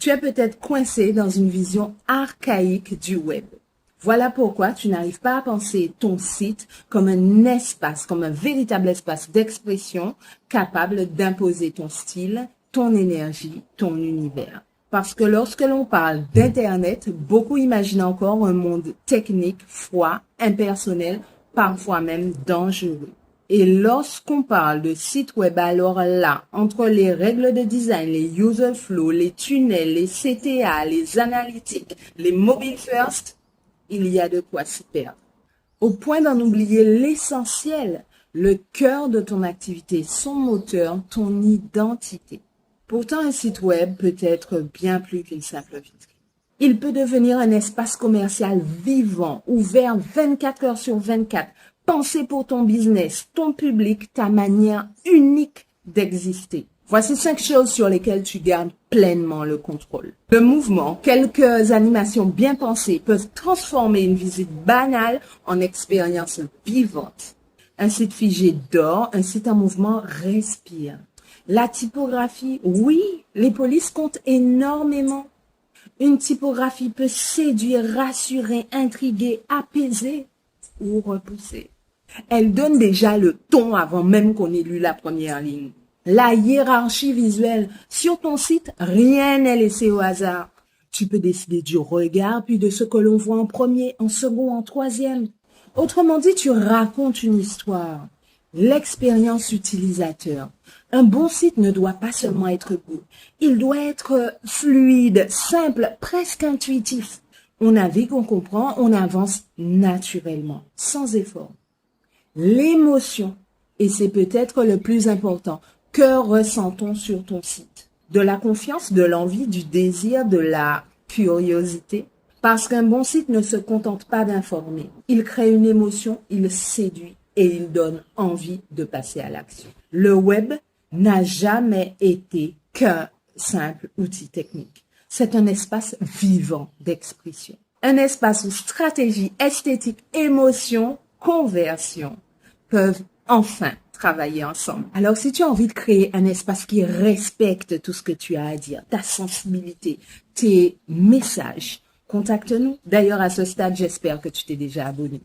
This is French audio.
Tu es peut-être coincé dans une vision archaïque du web. Voilà pourquoi tu n'arrives pas à penser ton site comme un espace, comme un véritable espace d'expression capable d'imposer ton style, ton énergie, ton univers. Parce que lorsque l'on parle d'Internet, beaucoup imaginent encore un monde technique, froid, impersonnel, parfois même dangereux. Et lorsqu'on parle de site web, alors là, entre les règles de design, les user flow, les tunnels, les CTA, les analytics, les mobile first, il y a de quoi s'y perdre. Au point d'en oublier l'essentiel, le cœur de ton activité, son moteur, ton identité. Pourtant, un site web peut être bien plus qu'une simple vitrine. Il peut devenir un espace commercial vivant, ouvert 24 heures sur 24, pensé pour ton business, ton public, ta manière unique d'exister. Voici 5 choses sur lesquelles tu gardes pleinement le contrôle. Le mouvement, quelques animations bien pensées peuvent transformer une visite banale en expérience vivante. Un site figé dort, un site en mouvement respire. La typographie, oui, les polices comptent énormément. Une typographie peut séduire, rassurer, intriguer, apaiser ou repousser. Elle donne déjà le ton avant même qu'on ait lu la première ligne. La hiérarchie visuelle. Sur ton site, rien n'est laissé au hasard. Tu peux décider du regard, puis de ce que l'on voit en premier, en second, en troisième. Autrement dit, tu racontes une histoire. L'expérience utilisateur. Un bon site ne doit pas seulement être beau. Il doit être fluide, simple, presque intuitif. On navigue, on comprend, on avance naturellement, sans effort. L'émotion, et c'est peut-être le plus important, que ressent-on sur ton site? De la confiance, de l'envie, du désir, de la curiosité? Parce qu'un bon site ne se contente pas d'informer. Il crée une émotion, il séduit et il donne envie de passer à l'action. Le web n'a jamais été qu'un simple outil technique. C'est un espace vivant d'expression. Un espace où stratégie, esthétique, émotion, conversion peuvent enfin travailler ensemble. Alors, si tu as envie de créer un espace qui respecte tout ce que tu as à dire, ta sensibilité, tes messages, contacte-nous. D'ailleurs, à ce stade, j'espère que tu t'es déjà abonné.